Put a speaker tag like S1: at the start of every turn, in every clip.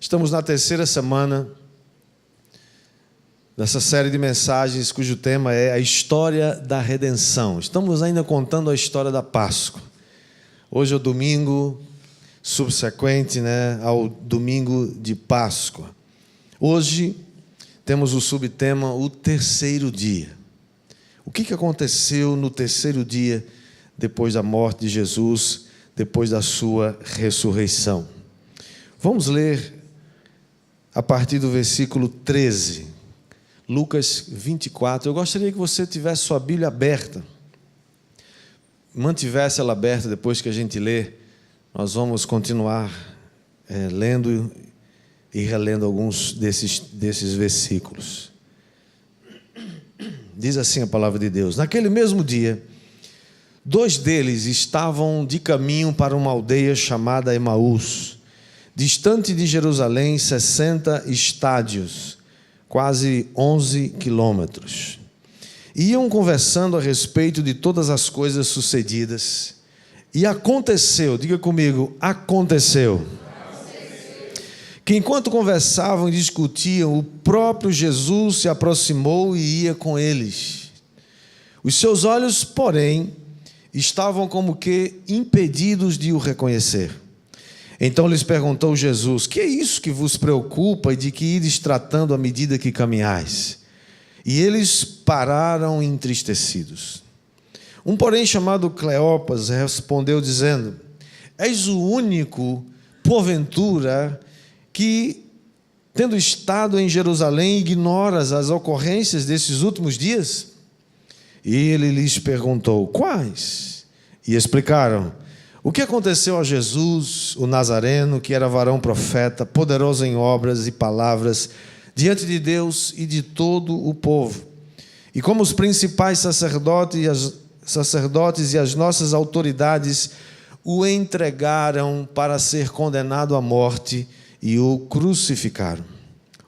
S1: Estamos na terceira semana dessa série de mensagens cujo tema é a história da redenção. Estamos ainda contando a história da Páscoa. Hoje é o domingo subsequente, ao domingo de Páscoa. Hoje temos o subtema o terceiro dia. O que aconteceu no terceiro dia depois da morte de Jesus, depois da sua ressurreição? Vamos ler a partir do versículo 13, Lucas 24. Eu gostaria que você tivesse sua Bíblia aberta, mantivesse ela aberta depois que a gente lê. Nós vamos continuar lendo e relendo alguns desses versículos. Diz assim a palavra de Deus: naquele mesmo dia, 2 deles estavam de caminho para uma aldeia chamada Emaús, distante de Jerusalém 60 estádios, quase 11 quilômetros. Iam conversando a respeito de todas as coisas sucedidas. E aconteceu, diga comigo, aconteceu, que enquanto conversavam e discutiam, o próprio Jesus se aproximou e ia com eles. Os seus olhos, porém, estavam como que impedidos de o reconhecer. Então lhes perguntou Jesus: que é isso que vos preocupa e de que ides tratando à medida que caminhais? E eles pararam entristecidos. Um, porém, chamado Cleopas, respondeu dizendo: és o único, porventura, que, tendo estado em Jerusalém, ignoras as ocorrências desses últimos dias? E ele lhes perguntou: quais? E explicaram o que aconteceu a Jesus, o Nazareno, que era varão profeta, poderoso em obras e palavras, diante de Deus e de todo o povo. E como os principais sacerdotes e as nossas autoridades o entregaram para ser condenado à morte e o crucificaram.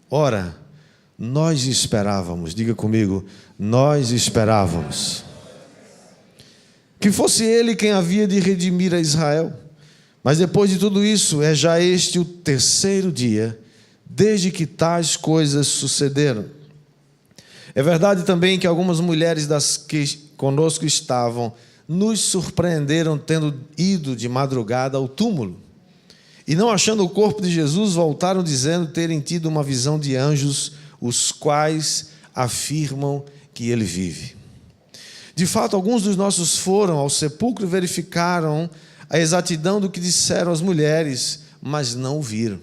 S1: Ora, nós esperávamos, diga comigo, nós esperávamos que fosse ele quem havia de redimir a Israel. Mas depois de tudo isso, é já este o terceiro dia, desde que tais coisas sucederam. É verdade também que algumas mulheres das que conosco estavam, nos surpreenderam tendo ido de madrugada ao túmulo. E não achando o corpo de Jesus, voltaram dizendo terem tido uma visão de anjos, os quais afirmam que ele vive. De fato, alguns dos nossos foram ao sepulcro e verificaram a exatidão do que disseram as mulheres, mas não o viram.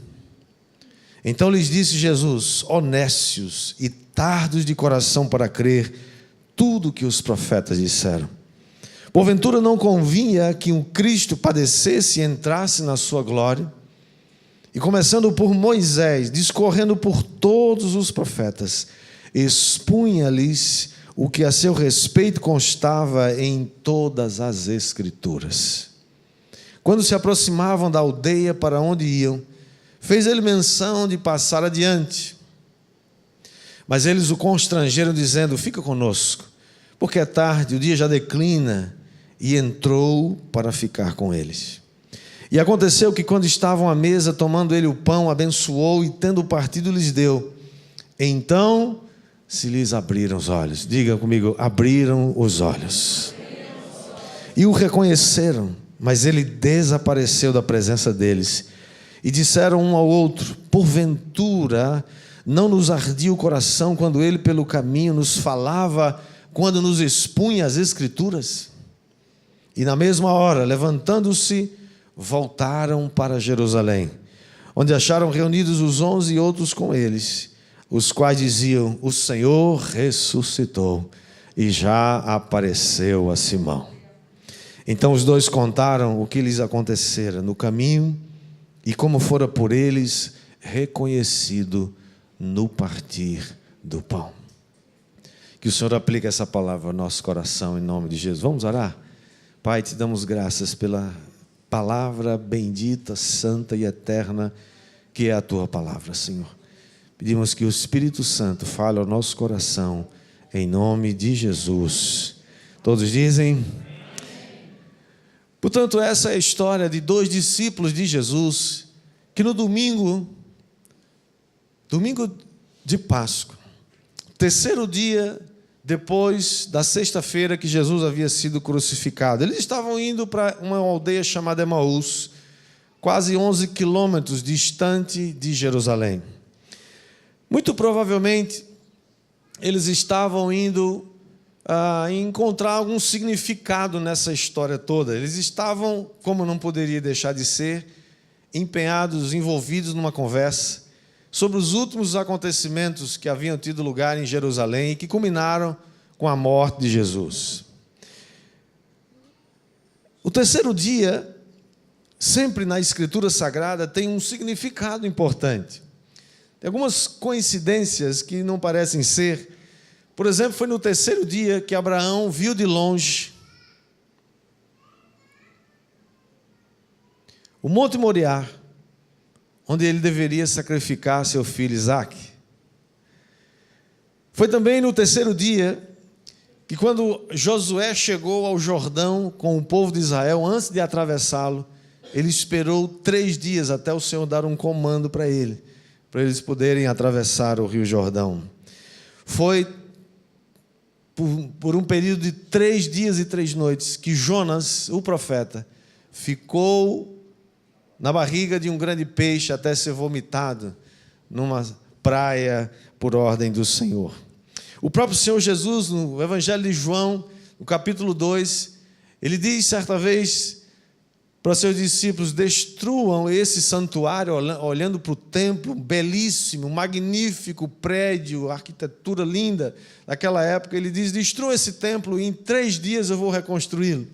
S1: Então lhes disse Jesus: ó nécios e tardos de coração para crer tudo o que os profetas disseram. Porventura não convinha que um Cristo padecesse e entrasse na sua glória? E começando por Moisés, discorrendo por todos os profetas, expunha-lhes o que a seu respeito constava em todas as Escrituras. Quando se aproximavam da aldeia para onde iam, fez ele menção de passar adiante. Mas eles o constrangeram, dizendo: fica conosco, porque é tarde, o dia já declina. E entrou para ficar com eles. E aconteceu que, quando estavam à mesa, tomando ele o pão, abençoou e, tendo partido, lhes deu. Então se lhes abriram os olhos. Diga comigo: abriram os olhos. E o reconheceram, mas ele desapareceu da presença deles. E disseram um ao outro: porventura não nos ardia o coração quando ele pelo caminho nos falava, quando nos expunha as Escrituras? E na mesma hora, levantando-se, voltaram para Jerusalém, onde acharam reunidos os 11 e outros com eles, os quais diziam: o Senhor ressuscitou e já apareceu a Simão. Então os dois contaram o que lhes acontecera no caminho e como fora por eles reconhecido no partir do pão. Que o Senhor aplique essa palavra ao nosso coração em nome de Jesus. Vamos orar? Pai, te damos graças pela palavra bendita, santa e eterna que é a tua palavra, Senhor. Pedimos que o Espírito Santo fale ao nosso coração em nome de Jesus. Todos dizem? Portanto, essa é a história de 2 discípulos de Jesus que no domingo Domingo de Páscoa, terceiro dia depois da sexta-feira que Jesus havia sido crucificado. Eles estavam indo para uma aldeia chamada Emaús, quase 11 quilômetros distante de Jerusalém. Muito provavelmente, eles estavam indo encontrar algum significado nessa história toda. Eles estavam, como não poderia deixar de ser, empenhados, envolvidos numa conversa sobre os últimos acontecimentos que haviam tido lugar em Jerusalém e que culminaram com a morte de Jesus. O terceiro dia, sempre na Escritura Sagrada, tem um significado importante. Tem algumas coincidências que não parecem ser. Por exemplo, foi no terceiro dia que Abraão viu de longe o Monte Moriá, onde ele deveria sacrificar seu filho Isaque. Foi também no terceiro dia que, quando Josué chegou ao Jordão com o povo de Israel, antes de atravessá-lo, ele esperou 3 dias até o Senhor dar um comando para eles poderem atravessar o Rio Jordão. Foi por um período de 3 dias e 3 noites que Jonas, o profeta, ficou na barriga de um grande peixe até ser vomitado numa praia por ordem do Senhor. O próprio Senhor Jesus, no Evangelho de João, no capítulo 2, ele diz certa vez para seus discípulos: destruam esse santuário, olhando para o templo belíssimo, magnífico prédio, arquitetura linda daquela época. Ele diz: destruam esse templo e em 3 dias eu vou reconstruí-lo.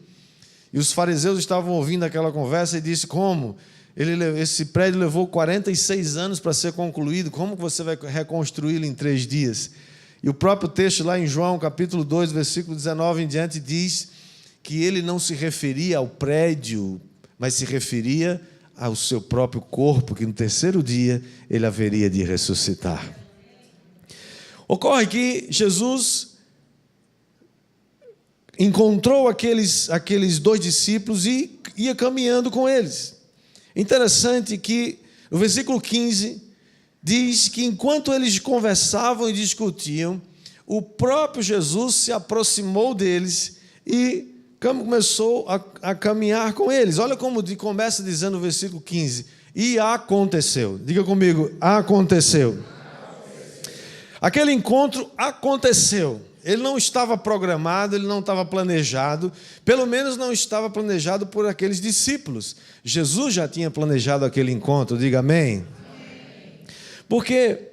S1: E os fariseus estavam ouvindo aquela conversa e disse: como? Esse prédio levou 46 anos para ser concluído, como que você vai reconstruí-lo em 3 dias? E o próprio texto lá em João, capítulo 2, versículo 19 em diante, diz que ele não se referia ao prédio, mas se referia ao seu próprio corpo, que no terceiro dia ele haveria de ressuscitar. Ocorre que Jesus encontrou aqueles 2 discípulos e ia caminhando com eles. Interessante que no versículo 15 diz que enquanto eles conversavam e discutiam, o próprio Jesus se aproximou deles e começou a caminhar com eles. Olha como começa dizendo no versículo 15: e aconteceu. Diga comigo: aconteceu. Aquele encontro aconteceu. Ele não estava programado, ele não estava planejado, pelo menos não estava planejado por aqueles discípulos. Jesus já tinha planejado aquele encontro, diga amém. Por quê?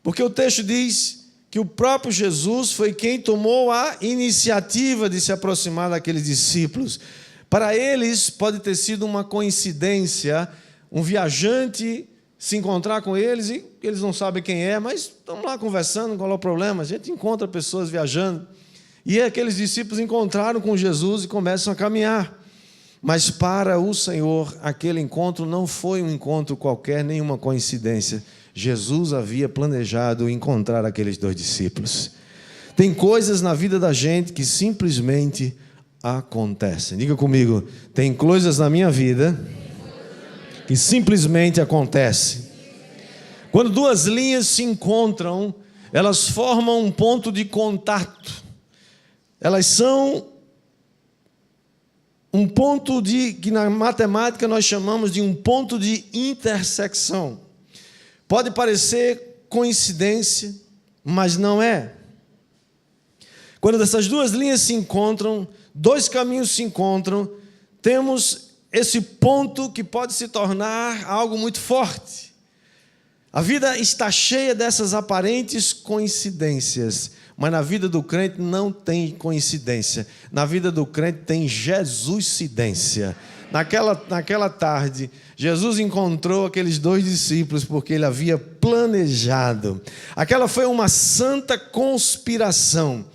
S1: Porque o texto diz que o próprio Jesus foi quem tomou a iniciativa de se aproximar daqueles discípulos. Para eles pode ter sido uma coincidência, um viajante se encontrar com eles e eles não sabem quem é, mas estamos lá conversando, qual é o problema? A gente encontra pessoas viajando. E aqueles discípulos encontraram com Jesus e começam a caminhar. Mas para o Senhor, aquele encontro não foi um encontro qualquer, nenhuma coincidência. Jesus havia planejado encontrar aqueles 2 discípulos. Tem coisas na vida da gente que simplesmente acontecem. Diga comigo: tem coisas na minha vida que simplesmente acontecem. Quando 2 linhas se encontram, elas formam um ponto de contato. Elas são um ponto que na matemática nós chamamos de um ponto de intersecção. Pode parecer coincidência, mas não é. Quando essas 2 linhas se encontram, 2 caminhos se encontram, temos esse ponto que pode se tornar algo muito forte. A vida está cheia dessas aparentes coincidências, mas na vida do crente não tem coincidência. Na vida do crente tem Jesuscidência. Naquela tarde, Jesus encontrou aqueles 2 discípulos porque ele havia planejado. Aquela foi uma santa conspiração,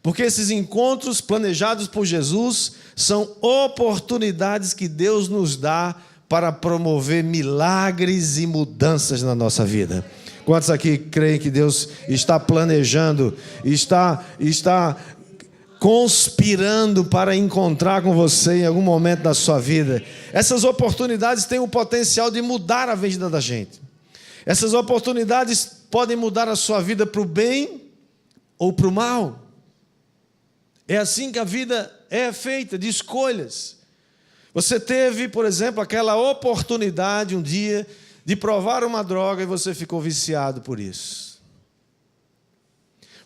S1: porque esses encontros planejados por Jesus são oportunidades que Deus nos dá para promover milagres e mudanças na nossa vida. Quantos aqui creem que Deus está planejando, está conspirando para encontrar com você em algum momento da sua vida? Essas oportunidades têm o potencial de mudar a vida da gente. Essas oportunidades podem mudar a sua vida para o bem ou para o mal. É assim que a vida é feita, de escolhas. Você teve, por exemplo, aquela oportunidade um dia de provar uma droga e você ficou viciado por isso.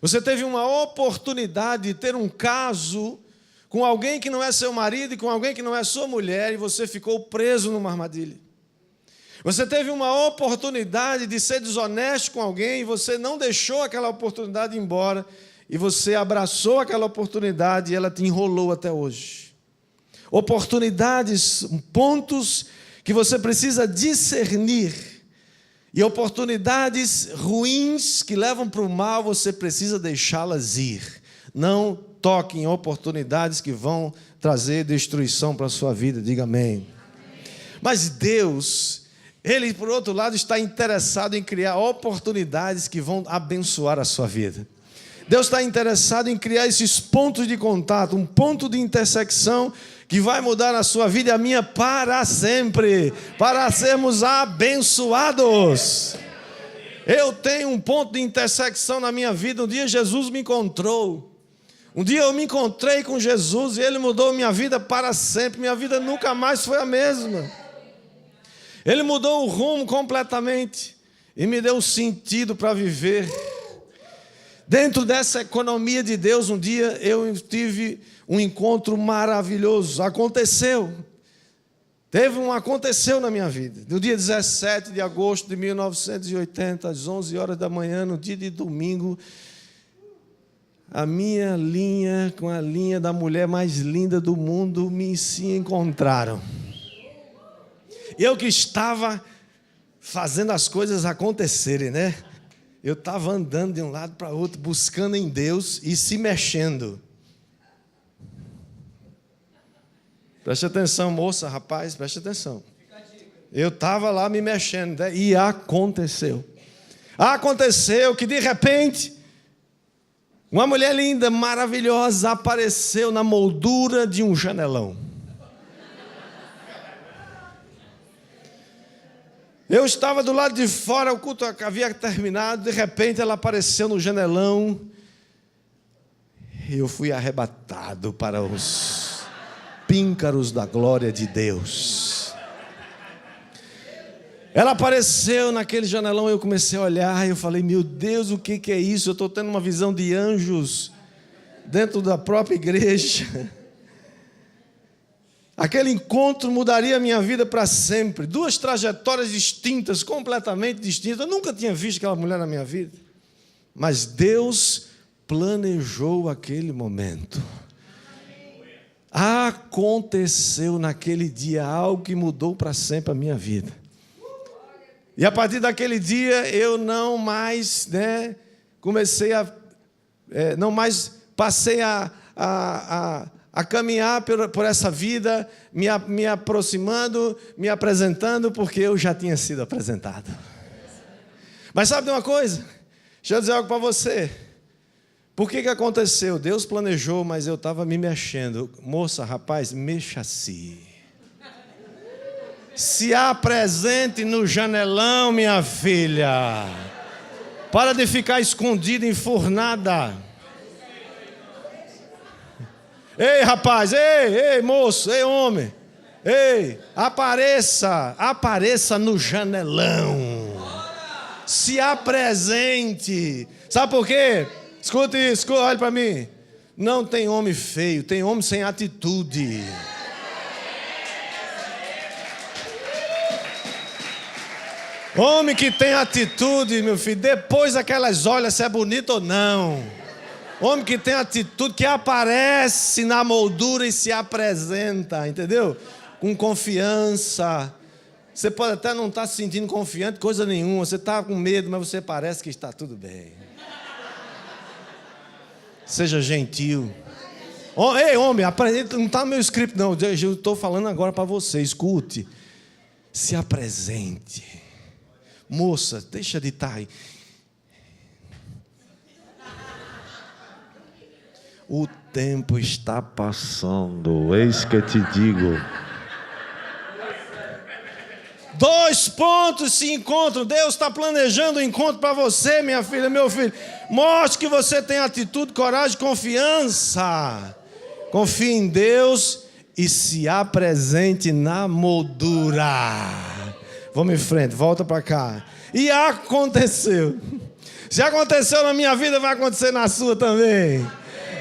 S1: Você teve uma oportunidade de ter um caso com alguém que não é seu marido e com alguém que não é sua mulher e você ficou preso numa armadilha. Você teve uma oportunidade de ser desonesto com alguém e você não deixou aquela oportunidade ir embora e você abraçou aquela oportunidade e ela te enrolou até hoje. Oportunidades, pontos que você precisa discernir e oportunidades ruins que levam para o mal, você precisa deixá-las ir. Não toque em oportunidades que vão trazer destruição para a sua vida, diga amém. Mas Deus, Ele, por outro lado, está interessado em criar oportunidades que vão abençoar a sua vida. Deus está interessado em criar esses pontos de contato, um ponto de intersecção que vai mudar a sua vida e a minha para sempre, para sermos abençoados. Eu tenho um ponto de intersecção na minha vida. Um dia Jesus me encontrou. Um dia eu me encontrei com Jesus e Ele mudou minha vida para sempre. Minha vida nunca mais foi a mesma. Ele mudou o rumo completamente e me deu um sentido para viver. Dentro dessa economia de Deus, um dia eu tive um encontro maravilhoso. Aconteceu na minha vida. No dia 17 de agosto de 1980, às 11 horas da manhã, no dia de domingo, a minha linha com a linha da mulher mais linda do mundo se encontraram. Eu que estava fazendo as coisas acontecerem, né? Eu estava andando de um lado para outro, buscando em Deus e se mexendo. Preste atenção, moça, rapaz, preste atenção. Eu estava lá me mexendo, né? E aconteceu. Aconteceu que de repente, uma mulher linda, maravilhosa, apareceu na moldura de um janelão. Eu estava do lado de fora, o culto havia terminado, de repente ela apareceu no janelão e eu fui arrebatado para os píncaros da glória de Deus. Ela apareceu naquele janelão e eu comecei a olhar e eu falei, meu Deus, o que é isso? Eu estou tendo uma visão de anjos dentro da própria igreja. Aquele encontro mudaria a minha vida para sempre. 2 trajetórias distintas, completamente distintas. Eu nunca tinha visto aquela mulher na minha vida. Mas Deus planejou aquele momento. Aconteceu naquele dia algo que mudou para sempre a minha vida. E a partir daquele dia eu não mais, não mais passei a caminhar por essa vida, me aproximando, me apresentando, porque eu já tinha sido apresentado. Mas sabe de uma coisa? Deixa eu dizer algo para você. Por que aconteceu? Deus planejou, mas eu estava me mexendo. Moça, rapaz, mexa-se. Se apresente no janelão, minha filha. Para de ficar escondida, enfurnada. Ei, rapaz, ei, moço, ei, homem. Ei, apareça no janelão. Se apresente. Sabe por quê? Escuta isso, olha para mim. Não tem homem feio, tem homem sem atitude. Homem que tem atitude, meu filho, depois aquelas olhas se é bonito ou não. Homem que tem atitude, que aparece na moldura e se apresenta, entendeu? Com confiança. Você pode até não estar se sentindo confiante, coisa nenhuma. Você está com medo, mas você parece que está tudo bem. Seja gentil. Ei, homem, não está no meu script, não. Eu estou falando agora para você. Escute. Se apresente. Moça, deixa de estar aí. O tempo está passando, eis que te digo. Dois pontos se encontram. Deus está planejando um encontro para você, minha filha, meu filho. Mostre que você tem atitude, coragem, confiança. Confie em Deus e se apresente na moldura. Vamos em frente, volta para cá. E aconteceu. Se aconteceu na minha vida, vai acontecer na sua também.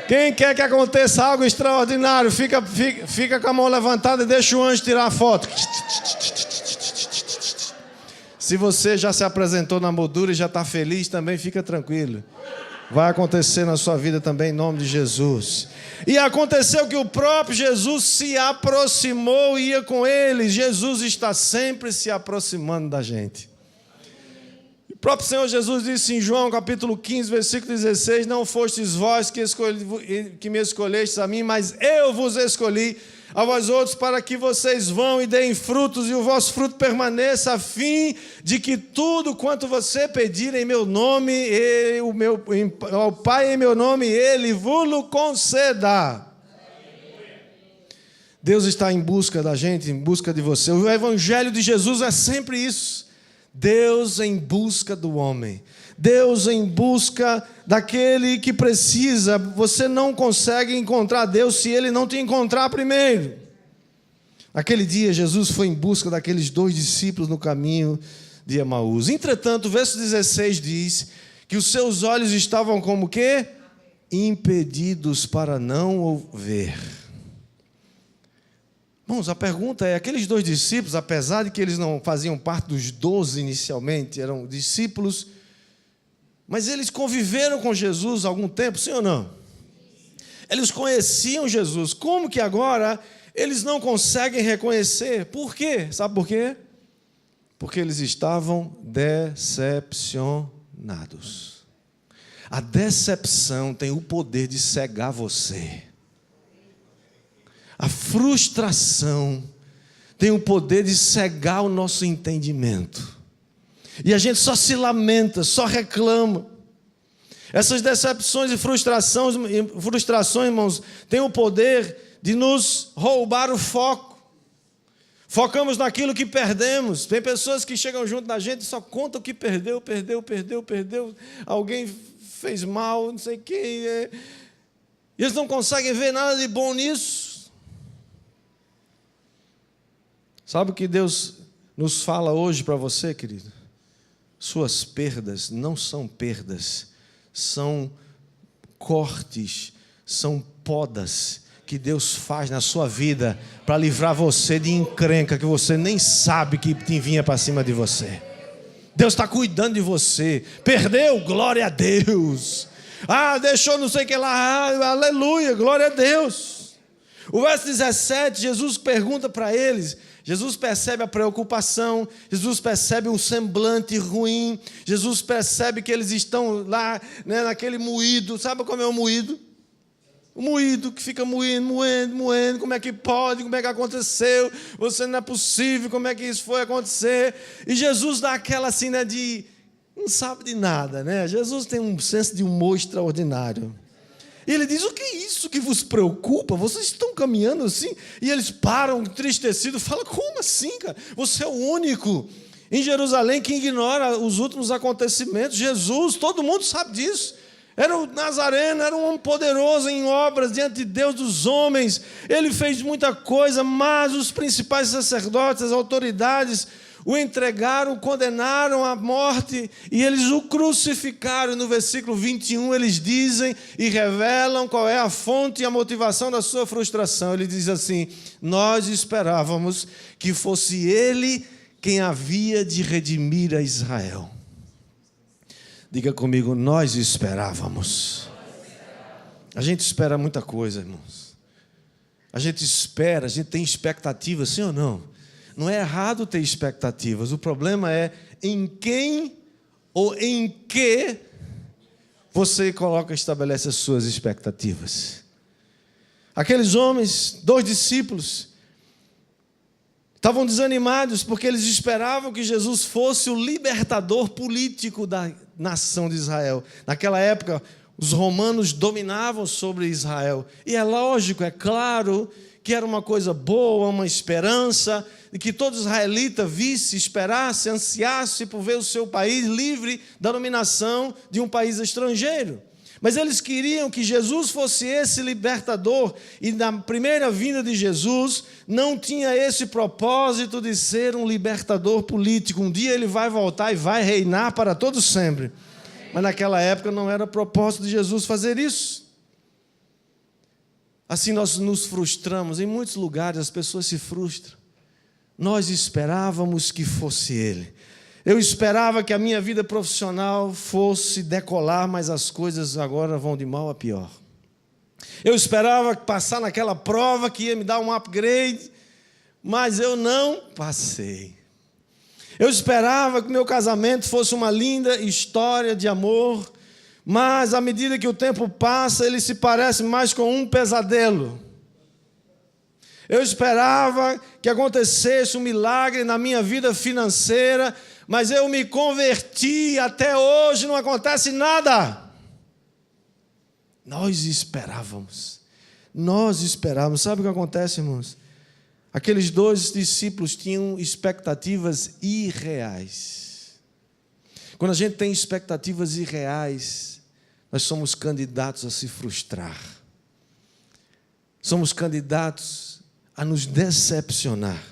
S1: Quem quer que aconteça algo extraordinário, fica com a mão levantada e deixa o anjo tirar a foto. Se você já se apresentou na moldura e já está feliz, também fica tranquilo. Vai acontecer na sua vida também, em nome de Jesus. E aconteceu que o próprio Jesus se aproximou e ia com eles. Jesus está sempre se aproximando da gente. O próprio Senhor Jesus disse em João capítulo 15, versículo 16, não fostes vós que me escolhestes a mim, mas eu vos escolhi a vós outros para que vocês vão e deem frutos e o vosso fruto permaneça, a fim de que tudo quanto você pedir em meu nome, ao Pai em meu nome, Ele vos conceda. Deus está em busca da gente, em busca de você. O Evangelho de Jesus é sempre isso. Deus em busca do homem. Deus em busca daquele que precisa. Você não consegue encontrar Deus se Ele não te encontrar primeiro. Aquele dia Jesus foi em busca daqueles 2 discípulos no caminho de Emaús. Entretanto, o verso 16 diz que os seus olhos estavam como o quê? Impedidos para não ver. Irmãos, a pergunta é, aqueles 2 discípulos, apesar de que eles não faziam parte dos 12 inicialmente, eram discípulos, mas eles conviveram com Jesus há algum tempo, sim ou não? Eles conheciam Jesus. Como que agora eles não conseguem reconhecer? Por quê? Sabe por quê? Porque eles estavam decepcionados. A decepção tem o poder de cegar você. A frustração tem o poder de cegar o nosso entendimento. E a gente só se lamenta, só reclama. Essas decepções e frustrações, irmãos, têm o poder de nos roubar o foco. Focamos naquilo que perdemos. Tem pessoas que chegam junto da gente e só contam o que perdeu. Alguém fez mal, não sei quem. E eles não conseguem ver nada de bom nisso. Sabe o que Deus nos fala hoje para você, querido? Suas perdas não são perdas, são cortes, são podas que Deus faz na sua vida para livrar você de encrenca que você nem sabe que vinha para cima de você. Deus está cuidando de você. Perdeu? Glória a Deus. Deixou não sei o que lá. Aleluia, glória a Deus. O verso 17, Jesus pergunta para eles. Jesus percebe a preocupação, Jesus percebe um semblante ruim, Jesus percebe que eles estão lá, né, naquele moído. Sabe como é o moído? O moído que fica moendo, como é que pode, como é que aconteceu, você não é possível, como é que isso foi acontecer? E Jesus dá aquela assim, né, de não sabe de nada, né? Jesus tem um senso de humor extraordinário. E ele diz, o que é isso que vos preocupa? Vocês estão caminhando assim? E eles param, entristecidos, falam, como assim, cara? Você é o único em Jerusalém que ignora os últimos acontecimentos. Jesus, todo mundo sabe disso. Era o Nazareno, era um homem poderoso em obras diante de Deus dos homens. Ele fez muita coisa, mas os principais sacerdotes, as autoridades, o entregaram, o condenaram à morte e eles o crucificaram. No versículo 21 eles dizem e revelam qual é a fonte e a motivação da sua frustração. Ele diz assim, nós esperávamos que fosse Ele quem havia de redimir a Israel. Diga comigo, nós esperávamos. A gente espera muita coisa, irmãos. A gente espera, a gente tem expectativas, sim ou não? Não é errado ter expectativas. O problema é em quem ou em que você estabelece as suas expectativas. Aqueles homens, 2 discípulos, estavam desanimados porque eles esperavam que Jesus fosse o libertador político da nação de Israel. Naquela época, os romanos dominavam sobre Israel. E é lógico, é claro, que era uma coisa boa, uma esperança de que todo israelita visse, esperasse, ansiasse por ver o seu país livre da dominação de um país estrangeiro. Mas eles queriam que Jesus fosse esse libertador, e na primeira vinda de Jesus não tinha esse propósito de ser um libertador político. Um dia ele vai voltar e vai reinar para todo sempre. Mas naquela época não era propósito de Jesus fazer isso. Assim nós nos frustramos, em muitos lugares as pessoas se frustram. Nós esperávamos que fosse Ele. Eu esperava que a minha vida profissional fosse decolar, mas as coisas agora vão de mal a pior. Eu esperava passar naquela prova que ia me dar um upgrade, mas eu não passei. Eu esperava que meu casamento fosse uma linda história de amor, mas à medida que o tempo passa, ele se parece mais com um pesadelo. Eu esperava que acontecesse um milagre na minha vida financeira, mas eu me converti e até hoje não acontece nada. Nós esperávamos. Sabe o que acontece, irmãos? Aqueles 2 discípulos tinham expectativas irreais. Quando a gente tem expectativas irreais, nós somos candidatos a se frustrar. Somos candidatos a nos decepcionar.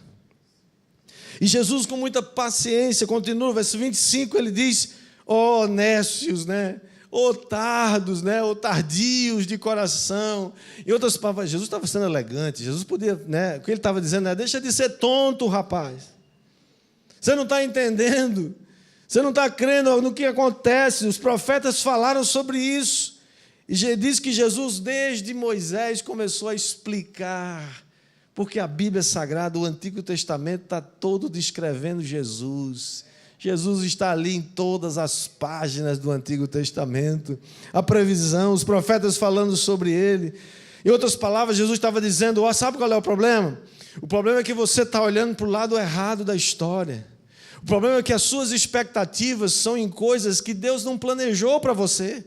S1: E Jesus, com muita paciência, continua, verso 25, ele diz: ó nécios, né? Ó tardos, né? Ó tardios de coração. Em outras palavras, Jesus estava sendo elegante. Jesus podia, né? O que ele estava dizendo é: deixa de ser tonto, rapaz. Você não está entendendo. Você não está crendo no que acontece. Os profetas falaram sobre isso. E diz que Jesus, desde Moisés, começou a explicar. Porque a Bíblia Sagrada, o Antigo Testamento, está todo descrevendo Jesus. Jesus está ali em todas as páginas do Antigo Testamento. A previsão, os profetas falando sobre ele. Em outras palavras, Jesus estava dizendo: ó, sabe qual é o problema? O problema é que você está olhando para o lado errado da história. O problema é que as suas expectativas são em coisas que Deus não planejou para você.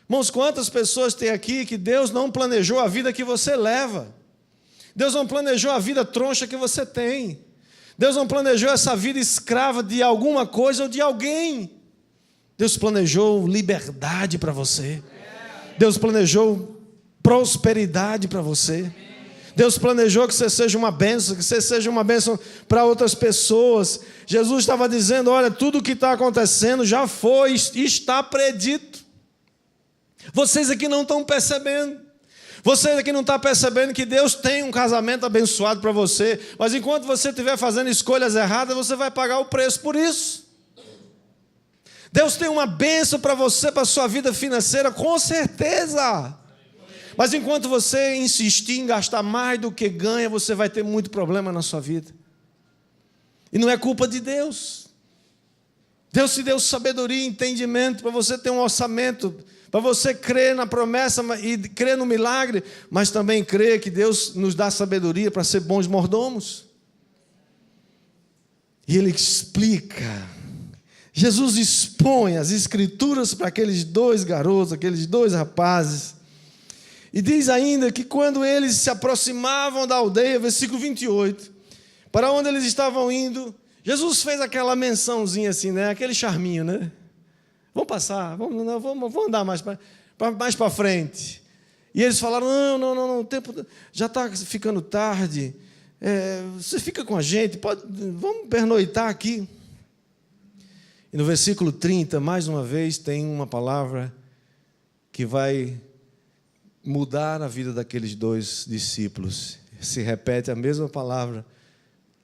S1: Irmãos, quantas pessoas tem aqui que Deus não planejou a vida que você leva? Deus não planejou a vida troncha que você tem. Deus não planejou essa vida escrava de alguma coisa ou de alguém. Deus planejou liberdade para você. Deus planejou prosperidade para você. Deus planejou que você seja uma bênção para outras pessoas. Jesus estava dizendo: olha, tudo o que está acontecendo já foi e está predito. Vocês aqui não estão percebendo. Você aqui não está percebendo que Deus tem um casamento abençoado para você, mas enquanto você estiver fazendo escolhas erradas, você vai pagar o preço por isso. Deus tem uma bênção para você, para a sua vida financeira, com certeza. Mas enquanto você insistir em gastar mais do que ganha, você vai ter muito problema na sua vida. E não é culpa de Deus. Deus te deu sabedoria e entendimento para você ter um orçamento, para você crer na promessa e crer no milagre, mas também crer que Deus nos dá sabedoria para ser bons mordomos. E Ele explica, Jesus expõe as Escrituras para aqueles 2 garotos, aqueles 2 rapazes, e diz ainda que quando eles se aproximavam da aldeia, versículo 28, para onde eles estavam indo, Jesus fez aquela mençãozinha assim, né? Aquele charminho, né? Vamos passar, vamos andar mais para frente. E eles falaram: não, o tempo já está ficando tarde, você fica com a gente, vamos pernoitar aqui. E no versículo 30, mais uma vez, tem uma palavra que vai mudar a vida daqueles 2 discípulos. Se repete a mesma palavra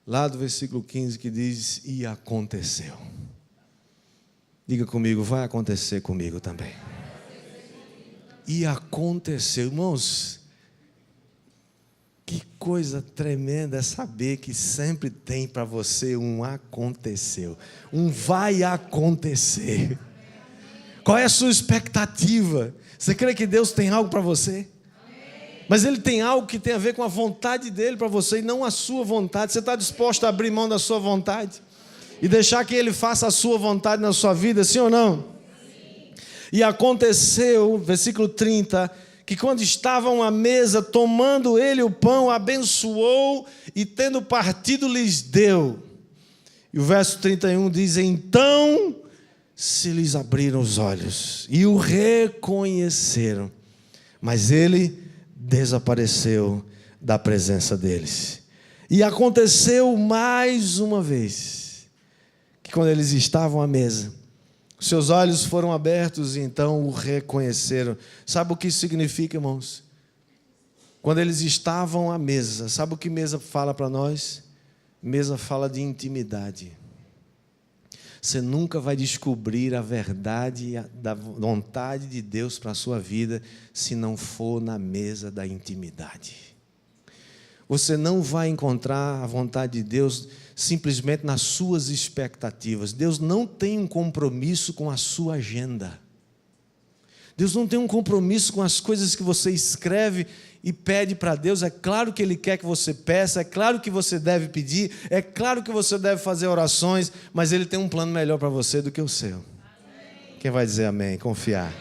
S1: lá do versículo 15, que diz: e aconteceu. Diga comigo: vai acontecer comigo também. E aconteceu. Irmãos, que coisa tremenda é saber que sempre tem para você um aconteceu, um vai acontecer. Qual é a sua expectativa? Você crê que Deus tem algo para você? Mas Ele tem algo que tem a ver com a vontade dEle para você e não a sua vontade. Você está disposto a abrir mão da sua vontade e deixar que Ele faça a sua vontade na sua vida, sim ou não? Sim. E aconteceu, versículo 30, que quando estavam à mesa, tomando ele o pão, abençoou e tendo partido lhes deu. E o verso 31 diz: então se lhes abriram os olhos e o reconheceram, mas ele desapareceu da presença deles. E aconteceu mais uma vez, que quando eles estavam à mesa, seus olhos foram abertos e então o reconheceram. Sabe o que isso significa, irmãos? Quando eles estavam à mesa, sabe o que mesa fala para nós? Mesa fala de intimidade. Você nunca vai descobrir a verdade da vontade de Deus para a sua vida se não for na mesa da intimidade. Você não vai encontrar a vontade de Deus simplesmente nas suas expectativas. Deus não tem um compromisso com a sua agenda. Deus não tem um compromisso com as coisas que você escreve e pede para Deus. É claro que Ele quer que você peça, é claro que você deve pedir, é claro que você deve fazer orações, mas Ele tem um plano melhor para você do que o seu. Amém. Quem vai dizer amém? Confiar.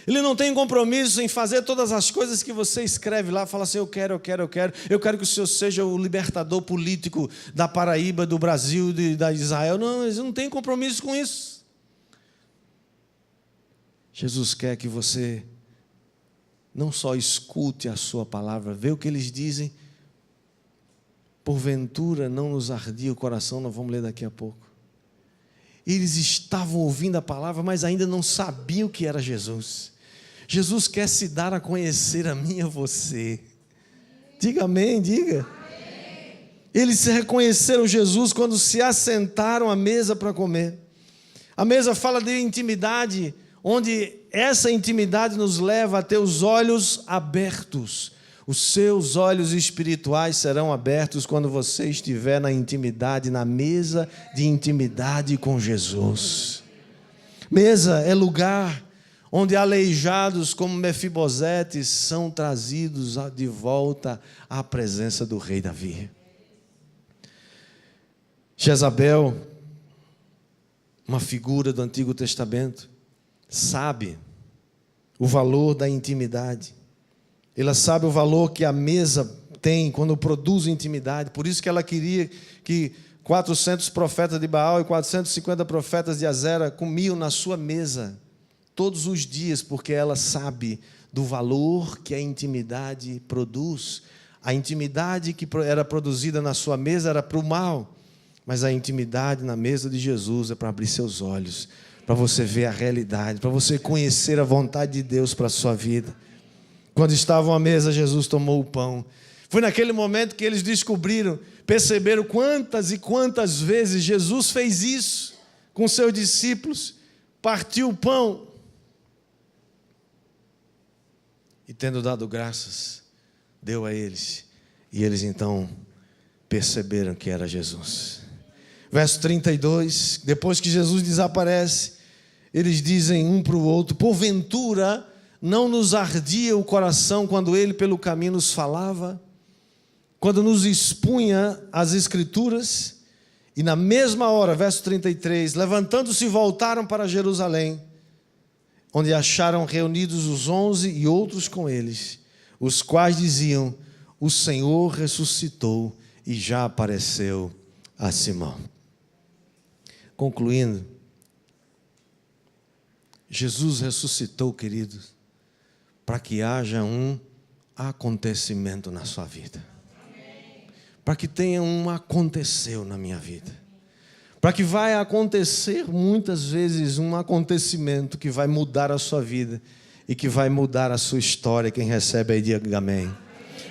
S1: Ele não tem compromisso em fazer todas as coisas que você escreve lá, fala assim: eu quero que o Senhor seja o libertador político da Paraíba, do Brasil, da Israel. Não, eles não têm compromisso com isso. Jesus quer que você não só escute a sua palavra, vê o que eles dizem. Porventura não nos ardia o coração, nós vamos ler daqui a pouco. Eles estavam ouvindo a palavra, mas ainda não sabiam que era Jesus. Jesus quer se dar a conhecer a mim e a você. Diga amém, diga. Amém. Eles se reconheceram Jesus quando se assentaram à mesa para comer. A mesa fala de intimidade, onde essa intimidade nos leva a ter os olhos abertos. Os seus olhos espirituais serão abertos quando você estiver na intimidade, na mesa de intimidade com Jesus. Mesa é lugar onde aleijados como Mefibosete são trazidos de volta à presença do rei Davi. Jezabel, uma figura do Antigo Testamento, sabe o valor da intimidade. Ela sabe o valor que a mesa tem quando produz intimidade. Por isso que ela queria que 400 profetas de Baal e 450 profetas de Azera comiam na sua mesa todos os dias, porque ela sabe do valor que a intimidade produz. A intimidade que era produzida na sua mesa era para o mal, mas a intimidade na mesa de Jesus é para abrir seus olhos, para você ver a realidade, para você conhecer a vontade de Deus para a sua vida. Quando estavam à mesa, Jesus tomou o pão. Foi naquele momento que eles perceberam quantas e quantas vezes Jesus fez isso com seus discípulos. Partiu o pão e, tendo dado graças, deu a eles. E eles então perceberam que era Jesus. Verso 32, depois que Jesus desaparece, eles dizem um para o outro: porventura não nos ardia o coração quando ele pelo caminho nos falava, quando nos expunha as Escrituras? E na mesma hora, verso 33, levantando-se voltaram para Jerusalém, onde acharam reunidos os 11 e outros com eles, os quais diziam: o Senhor ressuscitou e já apareceu a Simão. Concluindo, Jesus ressuscitou, queridos, para que haja um acontecimento na sua vida. Para que tenha um aconteceu na minha vida. Para que vai acontecer muitas vezes um acontecimento que vai mudar a sua vida e que vai mudar a sua história. Quem recebe aí, diga amém.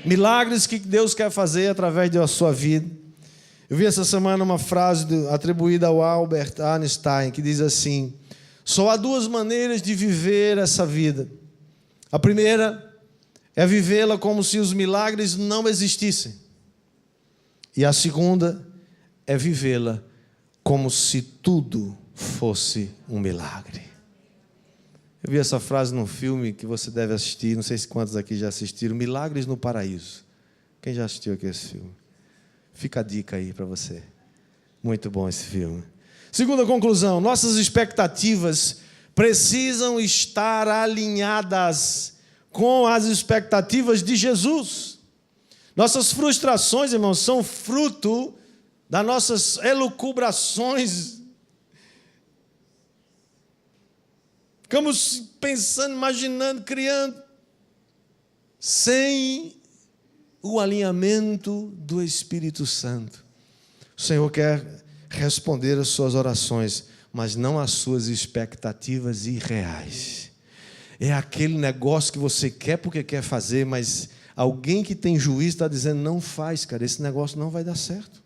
S1: Milagres que Deus quer fazer através da sua vida. Eu vi essa semana uma frase atribuída ao Albert Einstein, que diz assim: só há duas maneiras de viver essa vida. A primeira é vivê-la como se os milagres não existissem. E a segunda é vivê-la como se tudo fosse um milagre. Eu vi essa frase num filme que você deve assistir, não sei se quantos aqui já assistiram, Milagres no Paraíso. Quem já assistiu aqui esse filme? Fica a dica aí para você. Muito bom esse filme. Segunda conclusão: nossas expectativas precisam estar alinhadas com as expectativas de Jesus. Nossas frustrações, irmãos, são fruto das nossas elucubrações. Ficamos pensando, imaginando, criando, sem o alinhamento do Espírito Santo. O Senhor quer responder às suas orações, mas não às suas expectativas irreais. É aquele negócio que você quer porque quer fazer, mas alguém que tem juízo está dizendo, não faz, cara, esse negócio não vai dar certo.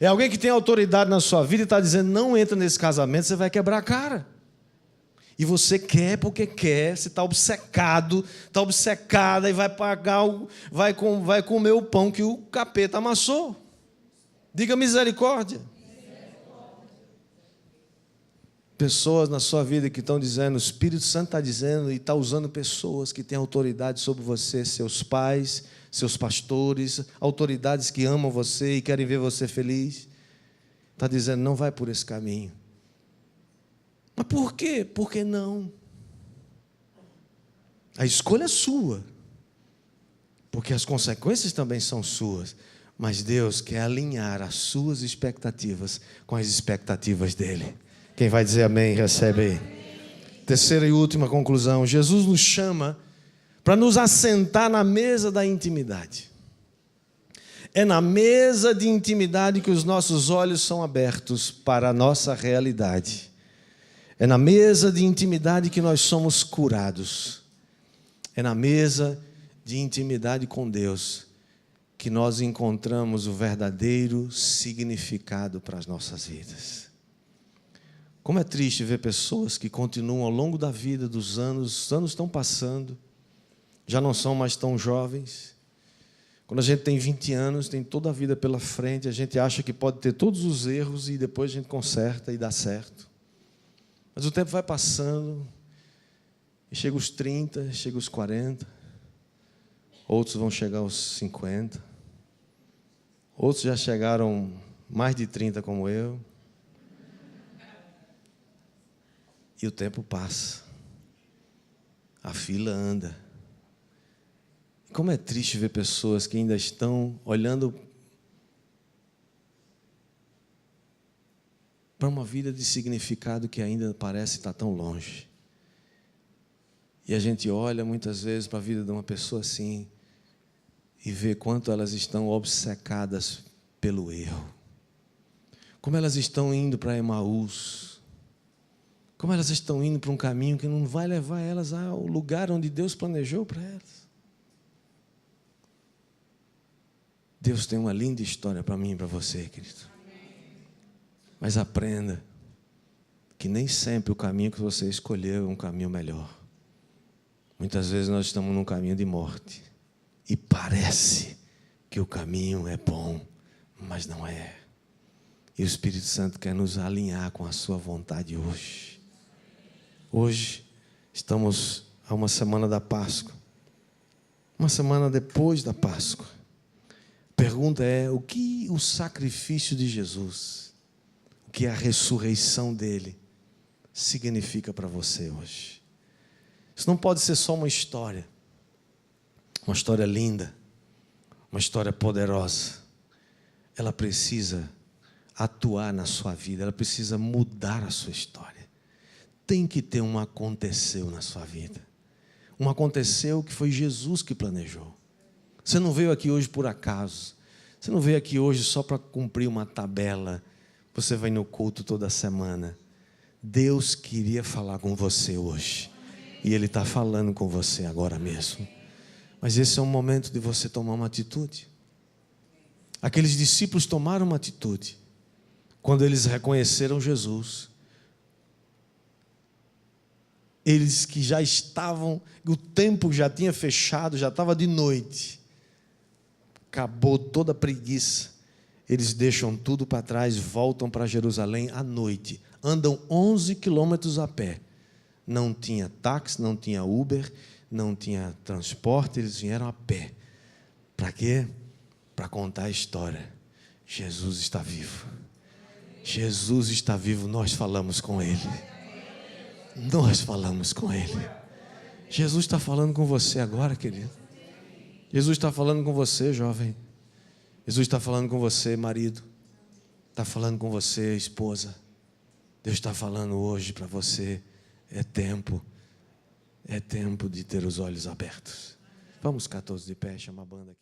S1: É alguém que tem autoridade na sua vida e está dizendo, não entra nesse casamento, você vai quebrar a cara. E você quer porque quer, você está obcecado, está obcecada e vai pagar, vai comer o pão que o capeta amassou. Diga misericórdia. Pessoas na sua vida que estão dizendo, o Espírito Santo está dizendo e está usando pessoas que têm autoridade sobre você, seus pais, seus pastores, autoridades que amam você e querem ver você feliz. Está dizendo, não vai por esse caminho. Mas por quê? Por que não? A escolha é sua, porque as consequências também são suas. Mas Deus quer alinhar as suas expectativas com as expectativas dEle. Quem vai dizer amém, recebe aí. Terceira e última conclusão. Jesus nos chama para nos assentar na mesa da intimidade. É na mesa de intimidade que os nossos olhos são abertos para a nossa realidade. É na mesa de intimidade que nós somos curados. É na mesa de intimidade com Deus que nós encontramos o verdadeiro significado para as nossas vidas. Como é triste ver pessoas que continuam ao longo da vida, dos anos, os anos estão passando, já não são mais tão jovens. Quando a gente tem 20 anos, tem toda a vida pela frente, a gente acha que pode ter todos os erros e depois a gente conserta e dá certo. Mas o tempo vai passando, e chega os 30, chega os 40, outros vão chegar aos 50, outros já chegaram mais de 30 como eu. E o tempo passa, a fila anda. E como é triste ver pessoas que ainda estão olhando para uma vida de significado que ainda parece estar tão longe. E a gente olha muitas vezes para a vida de uma pessoa assim e vê quanto elas estão obcecadas pelo erro. Como elas estão indo para Emaús. Como elas estão indo para um caminho que não vai levar elas ao lugar onde Deus planejou para elas. Deus tem uma linda história para mim e para você, querido. Mas aprenda que nem sempre o caminho que você escolheu é um caminho melhor. Muitas vezes nós estamos num caminho de morte. E parece que o caminho é bom, mas não é. E o Espírito Santo quer nos alinhar com a sua vontade hoje. Hoje estamos a uma semana da Páscoa. Uma semana depois da Páscoa. A pergunta é, o que o sacrifício de Jesus, o que a ressurreição dele significa para você hoje? Isso não pode ser só uma história linda, uma história poderosa. Ela precisa atuar na sua vida, ela precisa mudar a sua história. Tem que ter um aconteceu na sua vida. Um aconteceu que foi Jesus que planejou. Você não veio aqui hoje por acaso. Você não veio aqui hoje só para cumprir uma tabela. Você vai no culto toda semana. Deus queria falar com você hoje. E Ele está falando com você agora mesmo. Mas esse é um momento de você tomar uma atitude. Aqueles discípulos tomaram uma atitude quando eles reconheceram Jesus. Eles que já estavam, o tempo já tinha fechado, já estava de noite. Acabou toda a preguiça. Eles deixam tudo para trás, voltam para Jerusalém à noite. Andam 11 quilômetros a pé. Não tinha táxi, não tinha Uber, não tinha transporte, eles vieram a pé. Para quê? Para contar a história. Jesus está vivo. Jesus está vivo, nós falamos com Ele. nós falamos com Ele. Jesus está falando com você agora, querido. Jesus está falando com você, jovem. Jesus está falando com você, marido. Está falando com você, esposa. Deus está falando hoje para você. É tempo de ter os olhos abertos. Vamos ficar todos de pé, chama a banda aqui.